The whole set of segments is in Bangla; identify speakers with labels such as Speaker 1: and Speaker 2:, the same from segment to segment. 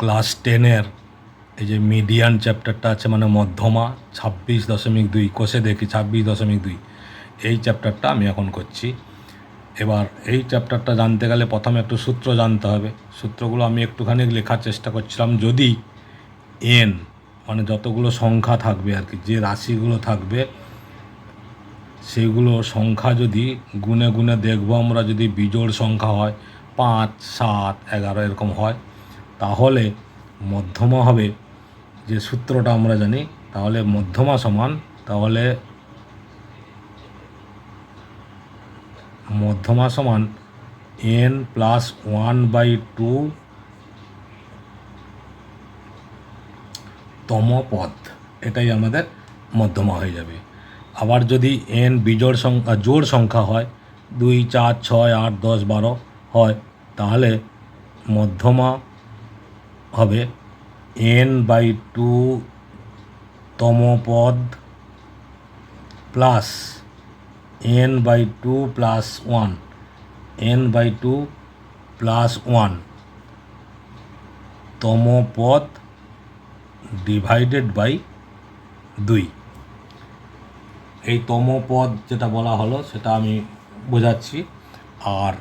Speaker 1: ক্লাস 10-এর এই যে মিডিয়ান চ্যাপ্টারটা আছে, মানে মধ্যমা 26.2, কোষে দেখি 26.2, এই চ্যাপ্টারটা আমি এখন করছি। এবার এই চ্যাপ্টারটা জানতে গেলে প্রথমে একটু সূত্র জানতে হবে। সূত্রগুলো আমি একটুখানি লেখার চেষ্টা করছিলাম। যদি এন মানে যতগুলো সংখ্যা থাকবে আর কি, যে রাশিগুলো থাকবে সেইগুলো সংখ্যা যদি গুনে গুনে দেখবো আমরা, যদি বিজোড় সংখ্যা হয় 5, 7, 11 এরকম হয়, তাহলে মধ্যমা হবে, যে সূত্রটা আমরা জানি, তাহলে মধ্যমা সমান, তাহলে মধ্যমা সমান n+1/2 তম পদ, এটাই আমাদের মধ্যমা হয়ে যাবে। আবার যদি n বিজোড় সংখ্যা জোড় সংখ্যা হয়, 2, 4, 6, 8, 10, 12 হয়, তাহলে মধ্যমা হবে n/2 তম পদ plus n/2 plus 1, n/2 plus 1 তম পদ ডিভাইডেড বাই 2। এই তম পদ যেটা বলা হলো সেটা আমি বোঝাচ্ছি। আর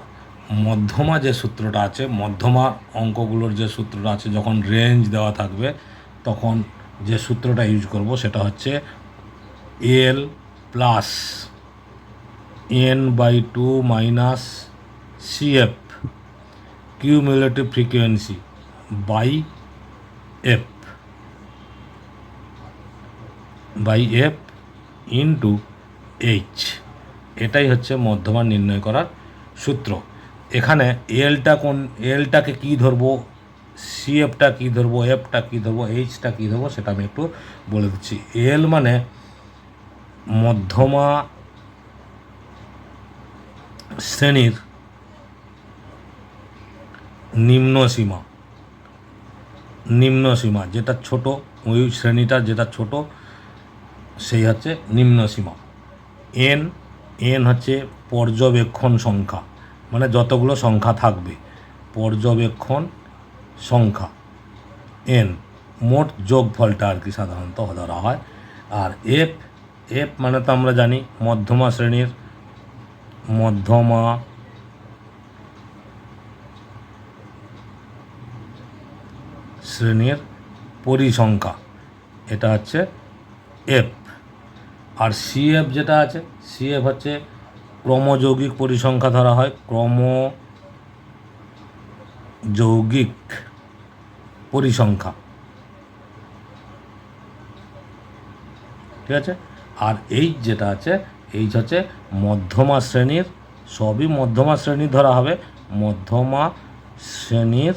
Speaker 1: মধ্যমা যে সূত্রটা আছে, মধ্যমা অঙ্কগুলোর যে সূত্রটা আছে, যখন রেঞ্জ দেওয়া থাকবে তখন যে সূত্রটা ইউজ করব সেটা হচ্ছে L plus n/2 minus CF cumulative frequency by F into H. এটাই হচ্ছে মধ্যমা নির্ণয় করার সূত্র। এখানে এলটাকে কী ধরবো, সিএফটা কী ধরবো, এফটা কী ধরবো, এইচটা কী ধরবো, সেটা আমি একটু বলে দিচ্ছি। এল মানে মধ্যমা শ্রেণীর নিম্ন সীমা যেটা ছোট, ওই শ্রেণীটা যেটা ছোট সেই হচ্ছে নিম্ন সীমা। এন হচ্ছে পর্যবেক্ষণ সংখ্যা, মানে যতগুলো সংখ্যা থাকবে পর্যবেক্ষণ সংখ্যা, এন মোট যোগফলটা আর কি সাধারণত ধরা হয়। আর এফ মানে তো আমরা জানি মধ্যমা শ্রেণীর পরিসংখ্যা, এটা হচ্ছে এফ। আর সিএফ যেটা আছে, সিএফ হচ্ছে ক্রমযৌগিক পরিসংখ্যা ধরা হয়, ক্রমযৌগিক পরিসংখ্যা, ঠিক আছে। আর এইচ যেটা আছে, এইচ হচ্ছে মধ্যমা শ্রেণীর, সবই মধ্যমা শ্রেণীর ধরা হবে, মধ্যমা শ্রেণীর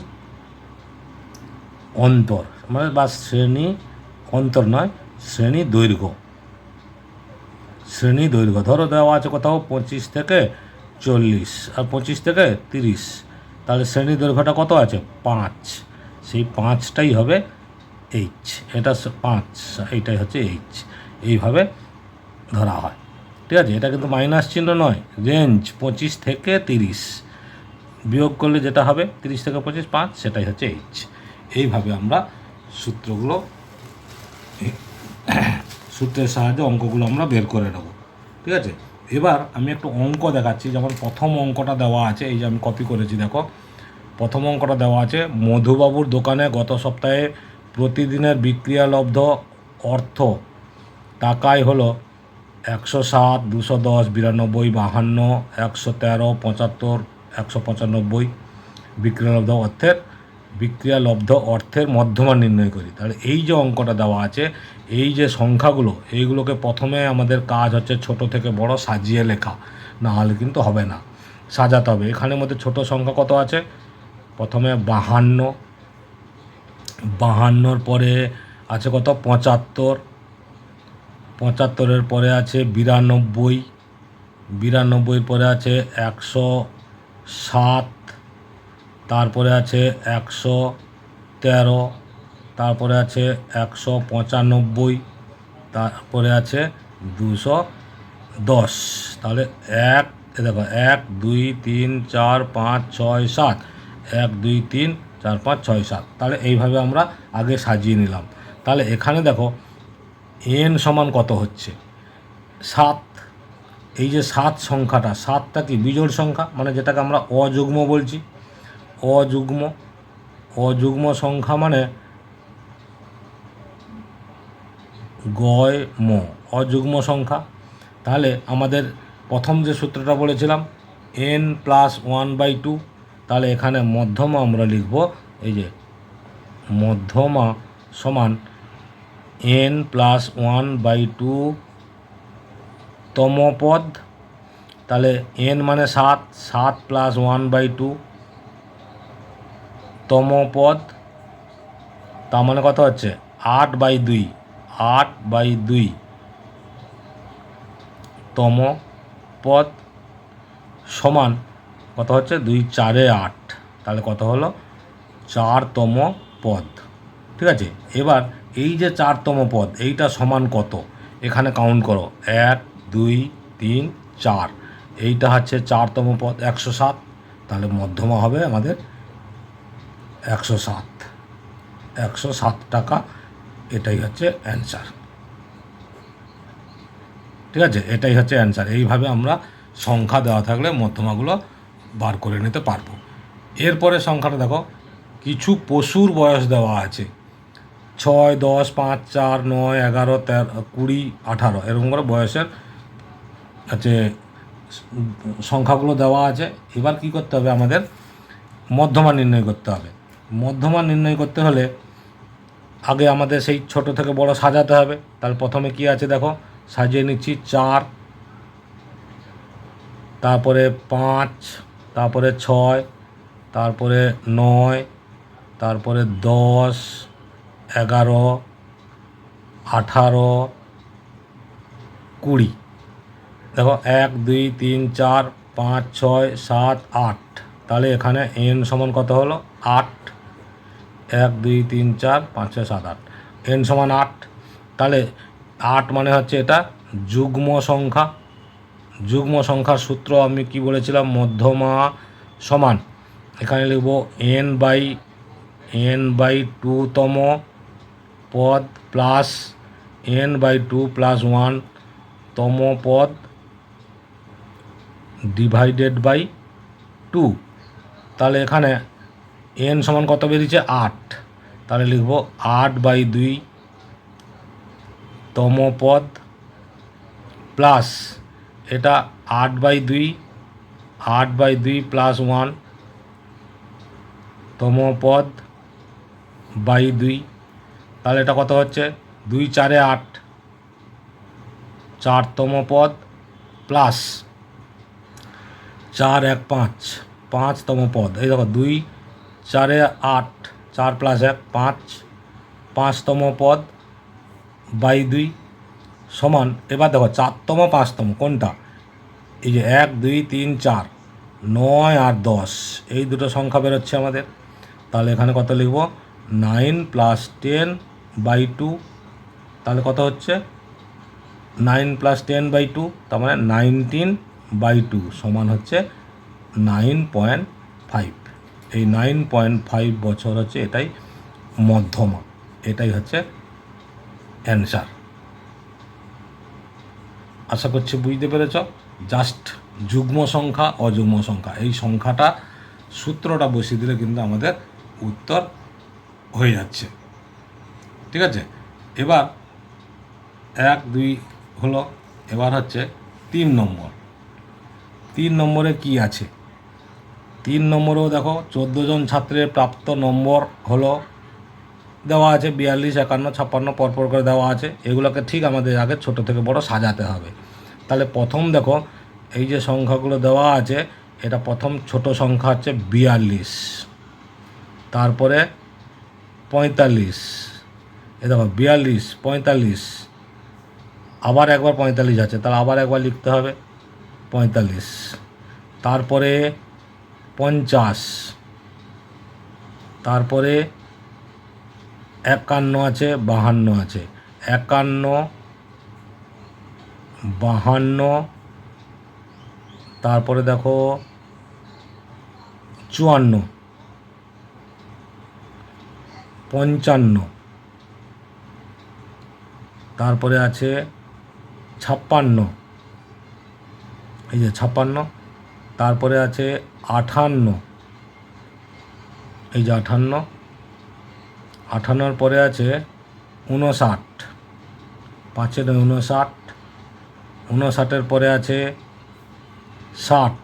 Speaker 1: অন্তর, মানে বা শ্রেণী অন্তর নয়, শ্রেণী দৈর্ঘ্য ধরো দেওয়া আছে কোথাও 25 থেকে 40 আর 25 থেকে 30, তাহলে শ্রেণী দৈর্ঘ্যটা কত আছে 5, সেই 5টাই হবে এইচ, এটা 5, এইটাই হচ্ছে এইচ, এইভাবে ধরা হয়, ঠিক আছে। এটা কিন্তু মাইনাস চিহ্ন নয়, রেঞ্জ 25 থেকে 30, বিয়োগ করলে যেটা হবে 30 থেকে 25, 5, সেটাই হচ্ছে এইচ। এইভাবে আমরা সূত্রের সাহায্যে অঙ্কগুলো আমরা বের করে নেব, ঠিক আছে। এবার আমি একটু অঙ্ক দেখাচ্ছি। যেমন প্রথম অঙ্কটা দেওয়া আছে, এই যে আমি কপি করেছি, দেখো প্রথম অঙ্কটা দেওয়া আছে, মধুবাবুর দোকানে গত সপ্তাহে প্রতিদিনের বিক্রিয়ালব্ধ অর্থ টাকায় হলো 107, 210, 92, 52, 113, 75, 195 বিক্রিয়ালব্ধ অর্থের মধ্যমা নির্ণয় করি। তাহলে এই যে অঙ্কটা দেওয়া আছে, এই যে সংখ্যাগুলো, এইগুলোকে প্রথমে আমাদের কাজ হচ্ছে ছোট থেকে বড় সাজিয়ে লেখা, না হলে কিন্তু হবে না, সাজাতে হবে। এখানের মধ্যে ছোট সংখ্যা কত আছে, প্রথমে 52, পরে আছে কত 75, 75-এর পরে আছে 92, পরে আছে 107, তারপরে আছে 113, তারপরে আছে 195, তারপরে আছে 210। তাহলে দেখো 1, 2, 3, 4, 5, 6, 7, 1, 2, 3, 4 5 6 7। তাহলে এইভাবে আমরা আগে সাজিয়ে নিলাম। তাহলে এখানে দেখো n সমান কত হচ্ছে 7। এই যে 7 সংখ্যাটা, 7টা কি বিজোড় সংখ্যা, মানে যেটাকে আমরা অযুগ্ম বলছি। অযুগ্ম সংখ্যা মানে গয়-ম, অযুগ্ম সংখ্যা। তাহলে আমাদের প্রথম যে সূত্রটা বলেছিলাম n + 1/2, তাহলে এখানে মধ্যমা আমরা লিখব এই যে মধ্যমা সমান n + 1/2 তম পদ। তাহলে n মানে 7, 7 + 1/2 তম পদ, তার মানে কত হচ্ছে 8/2, 8/2 তম পদ সমান কত হচ্ছে 2 4 8। তাহলে কত হলো 4তম পদ। ঠিক আছে, এবার এই যে 4তম পদ এইটা সমান কত, এখানে কাউন্ট করো 1 2 3 4, এইটা হচ্ছে 4তম পদ 107। তাহলে মধ্যমা হবে আমাদের 107, 107 টাকা। এটাই হচ্ছে অ্যান্সার। ঠিক আছে, এটাই হচ্ছে অ্যান্সার। এইভাবে আমরা সংখ্যা দেওয়া থাকলে মধ্যমাগুলো বার করে নিতে পারবো। এরপরে সংখ্যাটা দেখো, কিছু পশুর বয়স দেওয়া আছে 6 10 5 4 9 11 13 20 18, এরকম করে বয়সের হচ্ছে সংখ্যাগুলো দেওয়া আছে। এবার কি করতে হবে, আমাদের মধ্যমা নির্ণয় করতে হবে। মধ্যমা নির্ণয় করতে হলে আগে আমাদের সেই ছোট থেকে বড় সাজাতে হবে। তাহলে প্রথমে কি আছে দেখো, সাজিয়ে নিচ্ছি 4, তারপরে 5, তারপরে 6, তারপরে 9, তারপরে 10 11 18 20। দেখো 1 2 3 4 5 6 7 8। তাহলে এখানে n সমান কত হলো 8। 1 2 3 4 5 6 7 8, n সমান 8। তাহলে 8 মানে হচ্ছে এটা যুগ্ম সংখ্যা। যুগ্ম সংখ্যার সূত্র আমি কি বলেছিলাম, মধ্যমা সমান এখানে লিখব n/2 তম পদ প্লাস n/2 + 1 তম পদ ডিভাইডেড বাই 2। তাহলে এখানে n সমান কত বেরিয়েছে 8। তাহলে লিখব 8/2 তম পদ প্লাস এটা 8/2 + 1 তম পদ বাই 2। তাহলে এটা কত হচ্ছে 2 4 8, 4তম পদ প্লাস 4 1 5, 5তম পদ। এই দেখো 2 4 8, 4 + 1 5, 5তম পদ বাই 2 সমান। এবার দেখো 4তম 5তম কোনটা, এই যে 1 2 3 4 9 আর 10, এই দুটো সংখ্যা বেরোচ্ছে আমাদের। তাহলে এখানে কত লিখব 9 + 10/2। তাহলে কত হচ্ছে 9 + 10/2, তার মানে 19/2 সমান হচ্ছে 9.5। এই 9.5 বছর হচ্ছে এটাই মধ্যমা, এটাই হচ্ছে অ্যান্সার। আশা করছি বুঝতে পেরেছ। জাস্ট যুগ্ম সংখ্যা অযুগ্ম সংখ্যা এই সংখ্যাটা সূত্রটা বসিয়ে দিলে কিন্তু আমাদের উত্তর হয়ে যাচ্ছে। ঠিক আছে, এবার 1 2 হলো, এবার হচ্ছে 3 নম্বর। 3 নম্বরে কি আছে, 3 নম্বরেও দেখো 14 জন ছাত্রের প্রাপ্ত নম্বর হলো দেওয়া আছে 42 51 56 পরপর করে দেওয়া আছে। এগুলোকে ঠিক আমাদের আগে ছোট থেকে বড় সাজাতে হবে। তাহলে প্রথম দেখো এই যে সংখ্যাগুলো দেওয়া আছে, এটা প্রথম ছোট সংখ্যা হচ্ছে 42, তারপরে 45, এ দেখো 42 45, আবার একবার 45 আছে, তাহলে আবার একবার লিখতে হবে 45, তারপরে 50, তারপরে 51 আছে 52 আছে, 51 52, তারপরে দেখো 54, 55, তারপরে আছে 56, এই যে 56, তারপরে আছে 58, এই যে 58, 58 পরে আছে 59, 5 59, 59 পরে আছে 60,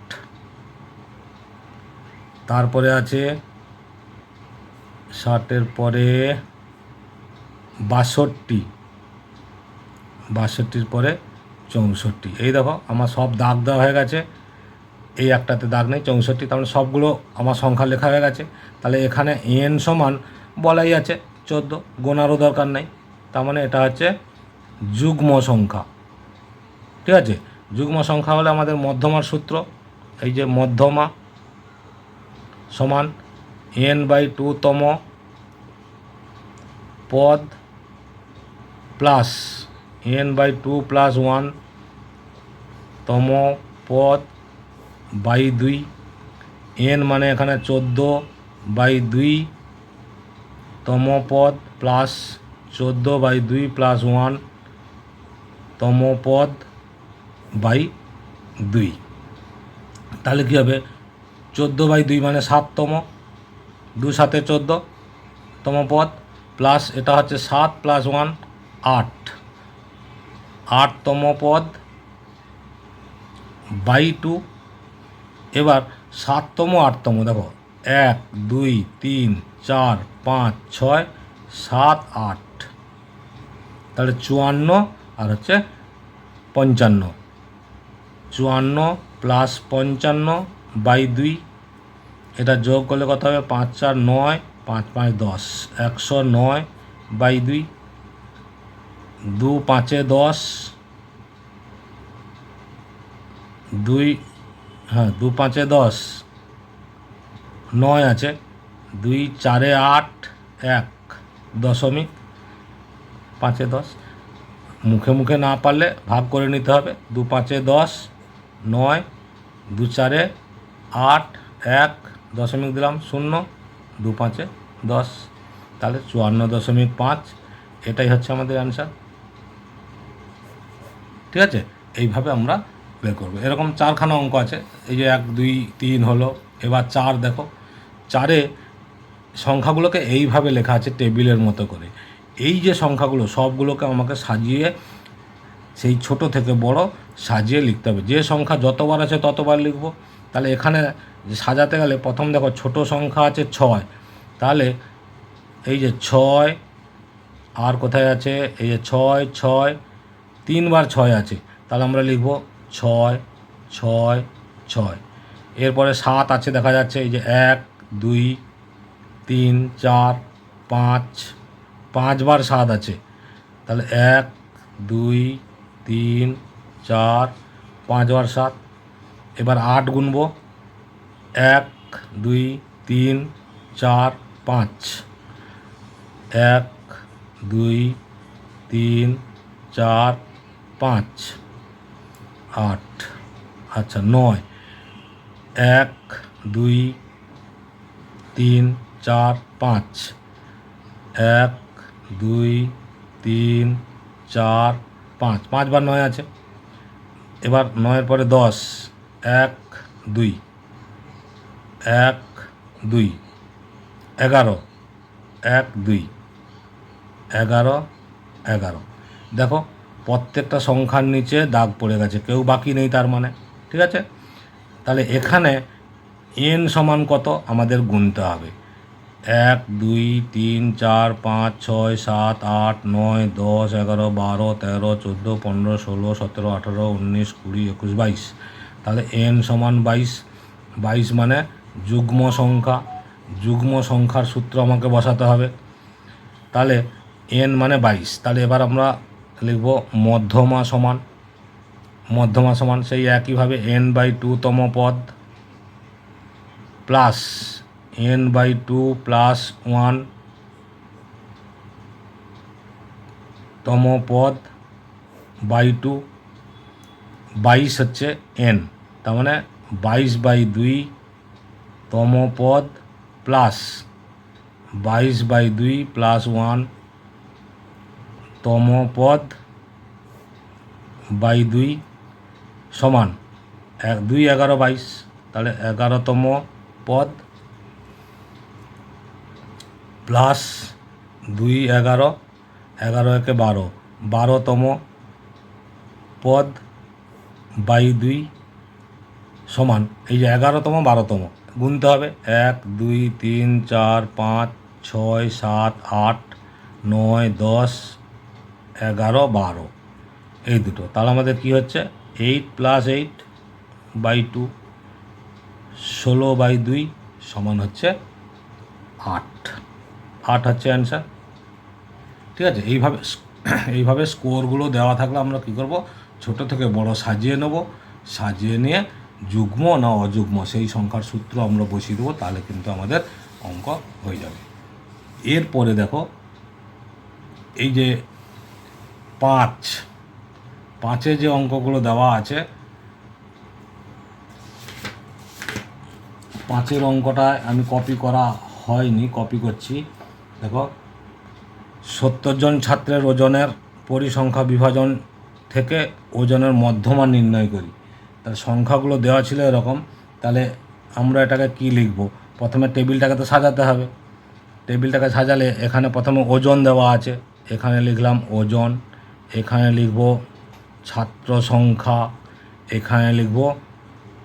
Speaker 1: তারপরে আছে 60 পরে 62, 62 পরে 64। এই দেখো আমার সব দাগ দেওয়া হয়ে গেছে, এই একটাতে দাগ নেই, 64, তার মানে সবগুলো আমার সংখ্যা লেখা হয়ে গেছে। তাহলে এখানে n সমান বলাই আছে 14, গোনারও দরকার নেই, তার মানে এটা হচ্ছে যুগ্ম সংখ্যা। ঠিক আছে, যুগ্ম সংখ্যা হলে আমাদের মধ্যমার সূত্র, এই যে মধ্যমা সমান n/2তম পদ প্লাস n/2 প্লাস 1তম পদ বাই 2, n মানে এখানে 14/2তম পদ প্লাস 14/2 প্লাস 1তম পদ বাই 2। তাহলে কী হবে, 14/2 মানে 7তম, 2 7 14তম পদ, প্লাস এটা হচ্ছে 7 প্লাস 1 8, 8তম পদ বাই 2। এবার 7তম 8তম দেখো, 1 2 3 4 5 6 7 8, তাহলে 54 আর হচ্ছে 55, 54 প্লাস 55/2, এটা যোগ করলে কত হবে, 5 4 9, 5 5 10, 109/2, 2 5 10, 2 হ্যাঁ 2 5 10, 9 আছে, 2 4 8, 1.5 মুখে মুখে না পারলে ভাগ করে নিতে হবে, 2 5 10, 9, 2 4 8, 1 দশমিক দিলাম 0, 2 5 10, তাহলে 54.5, এটাই হচ্ছে আমাদের অ্যান্সার। ঠিক আছে, এইভাবে আমরা বের করবো। এরকম 4খানা অঙ্ক আছে, এই যে 1 2 3 হলো। এবার 4 দেখো, 4-এ সংখ্যাগুলোকে এইভাবে লেখা আছে টেবিলের মতো করে। এই যে সংখ্যাগুলো সবগুলোকে আমাকে সাজিয়ে, সেই ছোট থেকে বড় সাজিয়ে লিখতে হবে। যে সংখ্যা যতবার আছে ততবার লিখব। তাহলে এখানে সাজাতে গেলে প্রথম দেখো ছোট সংখ্যা আছে 6, তাহলে এই যে 6, আর কোথায় আছে, এই যে 6 6, 3বার 6 আছে, তাহলে আমরা লিখব 6 6 6। এরপরে 7 আছে দেখা যাচ্ছে, এই যে 1 2 3 4 5, 5বার 7 আছে, তাহলে 1 2 3 4 5বার 7। এবার 8 গুনব, 1 2 3 4 5, 1 2 3 4 5 8। আচ্ছা 9, 1 2 3 4 5, 1 2 3 4 5, 5বার 9 আছে। এবার 9-এর পরে 10, 1 2 1 2, 11 1 2 11 11। দেখো প্রত্যেকটা সংখ্যার নিচে দাগ পড়ে গেছে, কেউ বাকি নেই তার মানে। ঠিক আছে, তাহলে এখানে n সমান কত আমাদের গুনতে হবে। 1 2 3 4 5 6 7 8 9 10 11 12 13 14 15 16 17 18 19 20 21 22। তাহলে n সমান 22, 22 মানে যুগ্ম সংখ্যা। যুগ্ম সংখ্যার সূত্র আমাকে বসাতে হবে। তাহলে n মানে 22। তাহলে এবার আমরা লিখব মধ্যমা সমান, মধ্যমা সমান সেই একইভাবে n/2তম পদ প্লাস n/2 প্লাস 1তম পদ বাই 2, 22 হচ্ছে n, তার মানে 22/2তম পদ প্লাস 22/2 প্লাস 1 তম পদ বাই 2 সমান 2 11 22, তাহলে 11তম পদ প্লাস 2 11, 11 একে 12, 12তম পদ বাই 2 সমান এই যে 11তম 12তম গুনতে হবে 1 2 3 4 5 6 7 8 9 10 11 12 এই দুটো। তাহলে আমাদের কি হচ্ছে 8 + 8/2 16/2 সমান হচ্ছে 8 হচ্ছে অ্যান্সার। ঠিক আছে, এইভাবে স্কোরগুলো দেওয়া থাকলে আমরা কী করব, ছোট থেকে বড় সাজিয়ে নেব, সাজিয়ে নিয়ে যুগ্ম না অযুগ্ম সেই সংখ্যার সূত্র আমরা বসিয়ে দেবো, তাহলে কিন্তু আমাদের অঙ্ক হয়ে যাবে। এরপরে দেখো এই যে 5 যে অঙ্কগুলো দেওয়া আছে, 5 অঙ্কটা আমি কপি করা হয়নি, কপি করছি। দেখো 70 জন ছাত্রের ওজনের পরিসংখ্যা বিভাজন থেকে ওজনের মধ্যমান নির্ণয় করি। তাহলে সংখ্যাগুলো দেওয়া ছিল এরকম, তাহলে আমরা এটাকে কি লিখব, প্রথমে টেবিলটাকে তো সাজাতে হবে। টেবিলটাকে সাজালে এখানে প্রথমে ওজন দেওয়া আছে, এখানে লিখলাম ওজন, এখানে লিখব ছাত্র সংখ্যা, এখানে লিখব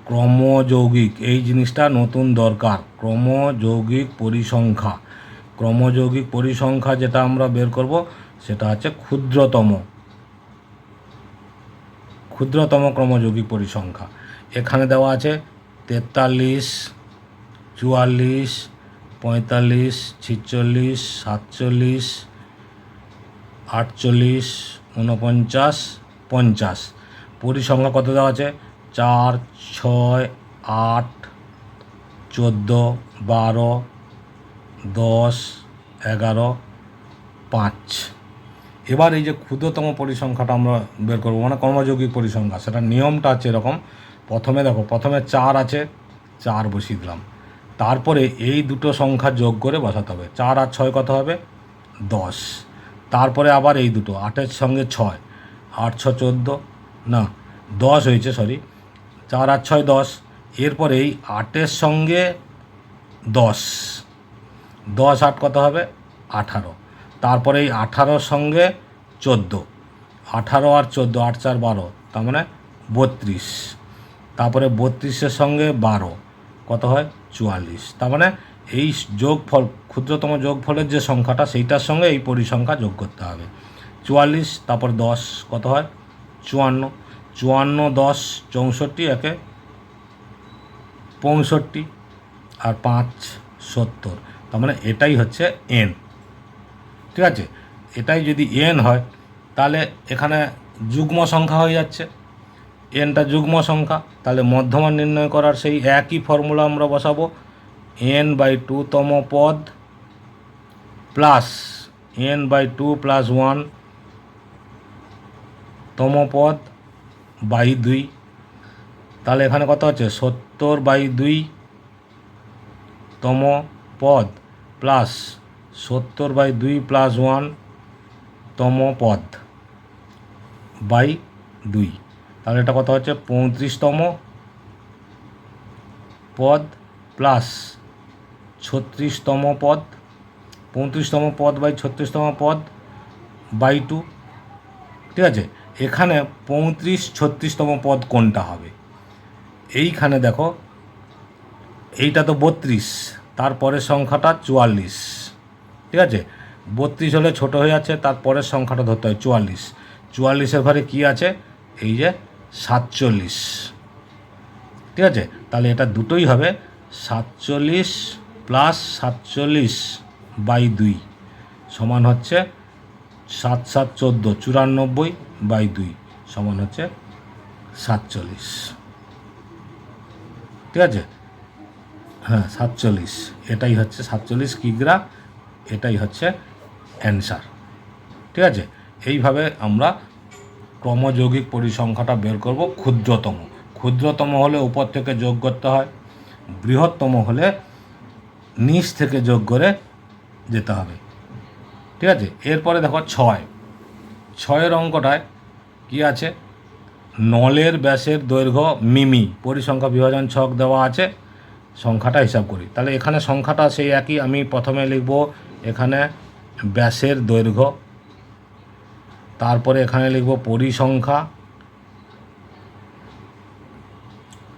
Speaker 1: ক্রমযৌগিক, এই জিনিসটা নতুন দরকার, ক্রমযৌগিক পরিসংখ্যা। ক্রমযৌগিক পরিসংখ্যা যেটা আমরা বের করব সেটা হচ্ছে ক্ষুদ্রতম ক্রমযৌগিক পরিসংখ্যা। এখানে দেওয়া আছে 43, 44, 45, 46, 47, 48, 49, 50। পরিসংখ্যা কত দেওয়া আছে 4, 6, 8, 14, 12, 10, 11, 5। এবার এই যে ক্ষুদ্রতম পরিসংখ্যাটা আমরা বের করবো, মানে কর্মযৌগিক পরিসংখ্যা, সেটা নিয়মটা আছে এরকম। প্রথমে দেখো, প্রথমে 4 আছে, 4 বসিয়ে দিলাম, তারপরে এই দুটো সংখ্যা যোগ করে বসাতে হবে। 4 আর 6 কত হবে 10, তারপরে আবার এই দুটো 8-এর সঙ্গে 6, 8 6 14, না 10 হয়েছে, সরি, 4 আর 6 10, এরপরে এই 8-এর সঙ্গে 10, 10 8 কত হবে 18, তারপরে এই 18-র সঙ্গে 14, 18 আর 14, 8 4 12, তার মানে 32, তারপরে 32-এর সঙ্গে 12 কত হয় 44, তার মানে এই যোগফল, ক্ষুদ্রতম যোগফলের যে সংখ্যাটা সেইটার সঙ্গে এই পরিসংখ্যা যোগ করতে হবে। 44, তারপর 10 কত হয় 54, 54 10 64, একে 65, আর 5 70, তার মানে এটাই হচ্ছে n। ঠিক আছে, এটাই যদি n হয় তাহলে এখানে যুগ্ম সংখ্যা হয়ে যাচ্ছে, nটা যুগ্ম সংখ্যা, তাহলে মধ্যমান নির্ণয় করার সেই একই ফর্মুলা আমরা বসাবো, n/2 তম পদ প্লাস n/2 + 1 তম পদ বাই 2। তাহলে এখানে কত হচ্ছে 70/2 তম পদ প্লাস 70/2 + 1 তম পদ বাই 2। তাহলে এটা কত হচ্ছে 35তম পদ প্লাস 36তম পদ, 35তম পদ বাই 36তম পদ বাই 2। ঠিক আছে, এখানে 35 36তম পদ কোনটা হবে, এইখানে দেখো এইটা তো 32, তারপরের সংখ্যাটা 44। ঠিক আছে, 32 হলে ছোটো হয়ে যাচ্ছে, তারপরের সংখ্যাটা ধরতে হয় 44, 44-এর ঘরে কী আছে এই যে 47। ঠিক আছে, তাহলে এটা দুটোই হবে 47 + 47/2 সমান হচ্ছে 7 7 14, 94/2 সমান হচ্ছে 47। ঠিক আছে, হ্যাঁ 47, এটাই হচ্ছে 47 কিগ্রা, এটাই হচ্ছে অ্যান্সার। ঠিক আছে, এইভাবে আমরা ক্রমযৌগিক পরিসংখ্যাটা বের করব। ক্ষুদ্রতম হলে উপর থেকে যোগ করতে হয়, বৃহত্তম হলে নিচ থেকে যোগ করে যেতে হবে। ঠিক আছে, এরপরে দেখো 6 অঙ্কটায় কি আছে, নলের ব্যাসের দৈর্ঘ্য মিমি, পরিসংখ্যা বিভাজন ছক দেওয়া আছে, সংখ্যাটা হিসাব করি। তাহলে এখানে সংখ্যাটা সেই একই, আমি প্রথমে লিখব এখানে ব্যাসের দৈর্ঘ্য, তারপরে এখানে লিখব পরিসংখ্যা,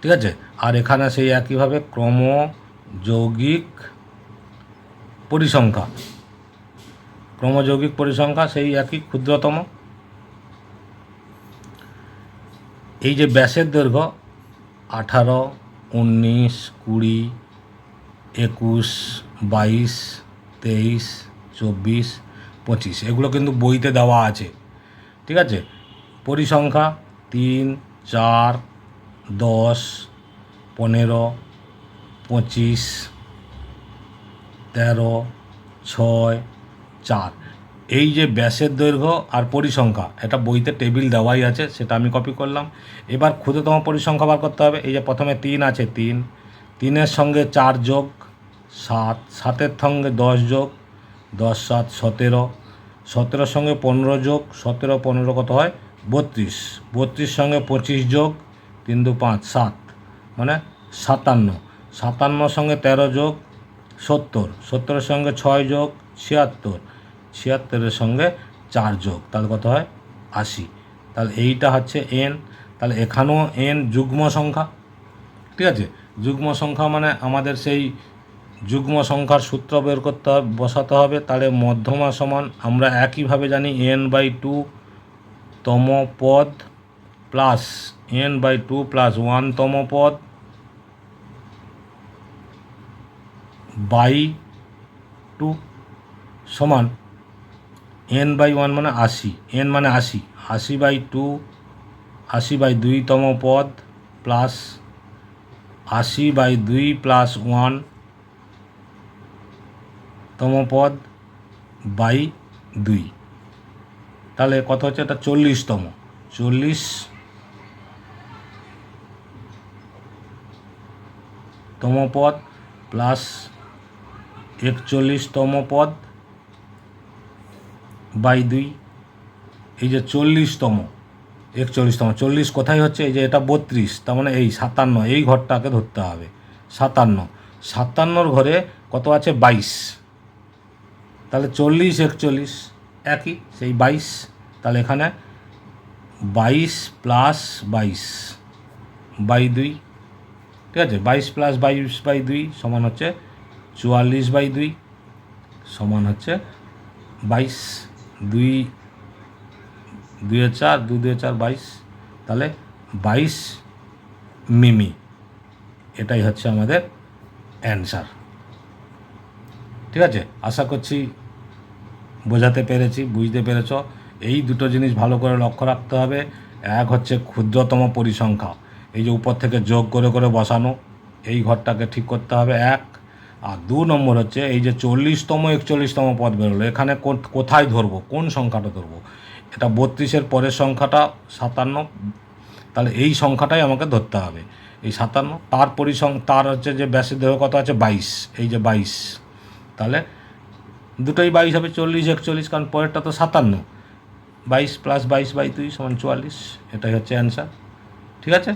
Speaker 1: ঠিক আছে, আর এখানে সেই একইভাবে ক্রমযৌগিক পরিসংখ্যা, সেই একই ক্ষুদ্রতম। এই যে ব্যাসের দৈর্ঘ্য 18, 19, 20, 21, 22, 23, 24, 25 এগুলো কিন্তু বইতে দেওয়া আছে। ঠিক আছে, পরিসংখ্যা 3, 4, 10, 15, 25, 13, 6, 4 এই যে ব্যাসের দৈর্ঘ্য আর পরিসংখ্যা, এটা বইতে টেবিল দেওয়াই আছে, সেটা আমি কপি করলাম। এবার ক্ষুদ্রতম পরিসংখ্যা বার করতে হবে। এই যে প্রথমে 3 আছে, 3-এর সঙ্গে 4 যোগ 7, 7-এর সঙ্গে 10 যোগ 10, 7, 17, 17-এর সঙ্গে 15 যোগ 17, 15 কত হয় 32, 32 সঙ্গে 25 যোগ 3 2 5 7 মানে 57, 57 সঙ্গে 13 যোগ 70, 70-এর সঙ্গে 6 যোগ 76, 76-এর সঙ্গে 4 যোগ, তাহলে কত হয় 80। তাহলে এইটা হচ্ছে এন। তাহলে এখানেও এন যুগ্ম সংখ্যা। ঠিক আছে, যুগ্ম সংখ্যা মানে আমাদের সেই যুগ্ম সংখ্যার সূত্র বের করতে হবে, বসাতে হবে। তাহলে মধ্যমা সমান আমরা একইভাবে জানি n/2 তম পদ প্লাস n/2 প্লাস 1 তম পদ বাই 2 সমান n/1 মানে 80, n মানে 80, 80/2, 80/2 তম পদ প্লাস 80/2 প্লাস 1 তম পদ বাই 2। তাহলে কত হচ্ছে, এটা 40তম, 40তম পদ প্লাস 41তম পদ বাই 2। এই যে 40তম 41তম, 40 কোথায় হচ্ছে, এই যে এটা 32, তার মানে এই 57, এই ঘরটাকে ধরতে হবে। 57-র ঘরে কত আছে 22, তাহলে 40 41 একই সেই 22। তাহলে এখানে 22 প্লাস 22 বাই 2। ঠিক আছে, 22 প্লাস 22 বাই 2 সমান হচ্ছে 44/2 সমান হচ্ছে 22, 2 2 4, 2 2 4 22, তাহলে 22 মিমি। এটাই হচ্ছে আমাদের অ্যান্সার। ঠিক আছে, আশা করছি বোঝাতে পেরেছি, বুঝতে পেরেছ। এই দুটো জিনিস ভালো করে লক্ষ্য রাখতে হবে। এক হচ্ছে ক্ষুদ্রতম পরিসংখ্যা, এই যে উপর থেকে যোগ করে করে বসানো, এই ঘরটাকে ঠিক করতে হবে এক। আর 2 নম্বর হচ্ছে এই যে 40তম 41তম পদ বেরোলো, এখানে কোথায় ধরবো, কোন সংখ্যাটা ধরবো। এটা 32-এর পরের সংখ্যাটা 57, তাহলে এই সংখ্যাটাই আমাকে ধরতে হবে, এই 57। তার হচ্ছে যে ব্যাসের দৈর্ঘ্য কত আছে 22, এই যে 22, তাহলে দুটোই 22 হবে, 40 41, কারণ পরেরটা তো 57। 22 প্লাস 22/2 সমান 44। এটাই হচ্ছে অ্যান্সার। ঠিক আছে,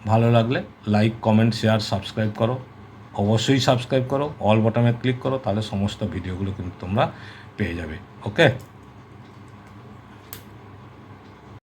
Speaker 1: ভালো লাগলে লাইক কমেন্ট শেয়ার সাবস্ক্রাইব করো, অবশ্যই সাবস্ক্রাইব করো, অল বটমে ক্লিক করো, তাহলে সমস্ত ভিডিওগুলো কিন্তু তোমরা পেয়ে যাবে। ওকে।